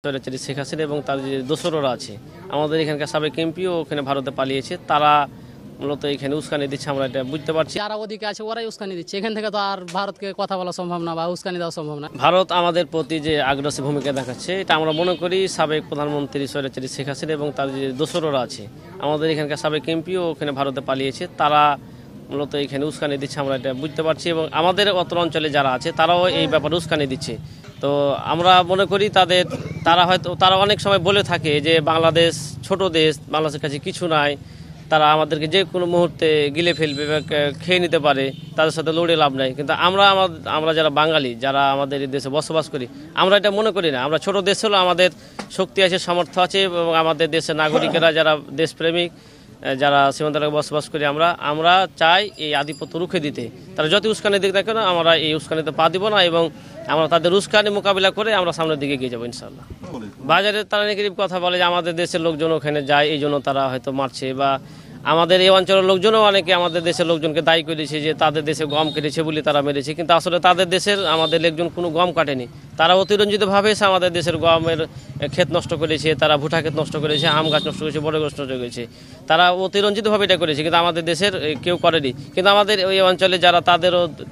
স্বৈরাচারী শেখ হাসিনা এবং তার যে দোসররা আছে আমাদের এখানকার সাবেক এমপিও ওখানে ভারতে পালিয়েছে, তারা মূলত এখানে উস্কানি দিচ্ছে, আমরা এটা বুঝতে পারছি। যারা ওদিকে আছে ওরাই উস্কানি দিচ্ছে, এখান থেকে তো আর ভারতকে কথা বলা সম্ভব না বা উস্কানি দেওয়া সম্ভব না। ভারত আমাদের প্রতি যে আগ্রাসী ভূমিকা দেখাচ্ছে, এটা আমরা মনে করি সাবেক প্রধানমন্ত্রী স্বৈরাচারী শেখ হাসিনা এবং তার যে দোসররা আছে আমাদের এখানকার সাবেক এমপিও ওখানে ভারতে পালিয়েছে, তারা মূলত এখানে উস্কানি দিচ্ছে, আমরা এটা বুঝতে পারছি। এবং আমাদের অত্র অঞ্চলে যারা আছে তারাও এই ব্যাপারে উস্কানি দিচ্ছে। তো আমরা মনে করি তারা অনেক সময় বলে থাকে যে বাংলাদেশ ছোট দেশ, বাংলাদেশের কাছে কিছু নাই, তারা আমাদেরকে যে কোনো মুহূর্তে গিলে ফেলবে বা খেয়ে নিতে পারে, তাদের সাথে লড়ে লাভ নাই। কিন্তু আমরা যারা বাঙালি, যারা আমাদের এই দেশে বসবাস করি, আমরা এটা মনে করি না। আমরা ছোট দেশ হলেও আমাদের শক্তি আছে, সামর্থ্য আছে এবং আমাদের দেশের নাগরিকেরা যারা দেশপ্রেমিক, যারা সীমান্ত এলাকায় বসবাস করি, আমরা চাই এই আধিপত্য রুখে দিতে। তারা যত উস্কানি দিক না কেন, আমরা এই উস্কানিতে পা দিব না এবং আমরা তাদের উস্কানি মোকাবিলা করে আমরা সামনের দিকে এগিয়ে যাবো ইনশাল্লাহ। বাজারে তারা নেগেটিভ কথা বলে যে আমাদের দেশের লোকজন ওখানে যায়, এই জন্য তারা হয়তো মারছে, বা আমাদের এই অঞ্চলের লোকজনও অনেকে আমাদের দেশের লোকজনকে দায়ী করেছে যে তাদের দেশে গম কেটেছে বলে তারা মেরেছে। কিন্তু আসলে তাদের দেশের আমাদের লোকজন কোনো গম কাটেনি, তারা অতিরঞ্জিতভাবে এসে আমাদের দেশের গমের ক্ষেত নষ্ট করেছে, তারা ভুট্টা ক্ষেত নষ্ট করেছে, আম গাছ নষ্ট করেছে, বড় গাছ নষ্ট করেছে, তারা অতিরঞ্জিতভাবে এটা করেছে, কিন্তু আমাদের দেশের কেউ করেনি। কিন্তু আমাদের ওই অঞ্চলে যারা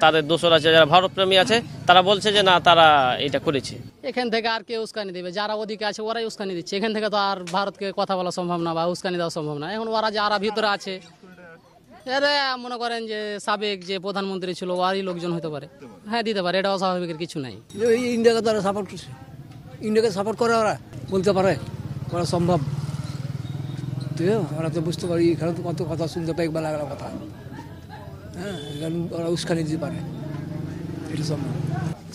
তাদের দোসর আছে, যারা ভারতপ্রেমী আছে, তারা বলছে যে না, তারা এটা করেছে। এখান থেকে আর কেউ উস্কানি দেবে, যারা ওদিকে আছে ওরাই উস্কানি দিচ্ছে, এখান থেকে তো আর ভারতকে কথা বলা সম্ভব না বা উস্কানি দেওয়া সম্ভব না। এখন ওরা যারা ভিতরে আছে, এরা মনে করেন যে সাবেক যে প্রধানমন্ত্রী ছিল ওরই লোকজন হতে পারে, হ্যাঁ দিতে পারে, এটা অস্বাভাবিকের কিছু নাই। ইন্ডিয়াকে তারা সাপোর্ট করছে, ইন্ডিয়াকে সাপোর্ট করে, ওরা বলতে পারে করা সম্ভব। আমরা তো বুঝতে পারি, এখানে তো কত কথা শুনতে পাই, একবার লাগলা কথা, হ্যাঁ, ওরা উস্কানি দিতে পারে, এটা সম্ভব।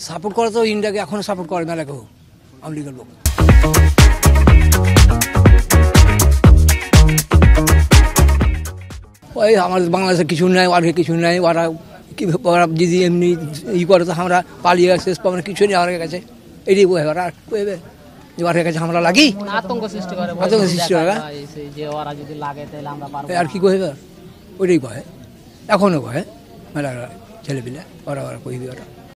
সাপোর্ট করে তো ইন্ডিয়াকে এখনো সাপোর্ট করে না, লেখো আওয়ামী লীগের লোক। ওই আমাদের বাংলাদেশে কিছু নাই, আর কিছু নাই, ওরা যদি এমনি করে তো আমরা পালিয়ে গেছে, কিছু নেই আমার কাছে, এটাই বই ওরা কইবে যে ওর কাছে আমরা লাগি, আতঙ্ক সৃষ্টি করে, আতঙ্ক সৃষ্টি করে যে ওরা যদি লাগে তাহলে আমরা পারবো আর কি কইবে, ওইটাই কয়, এখনো কয় মেলা ছেলেপিলে, ওরা কইবে ওরা।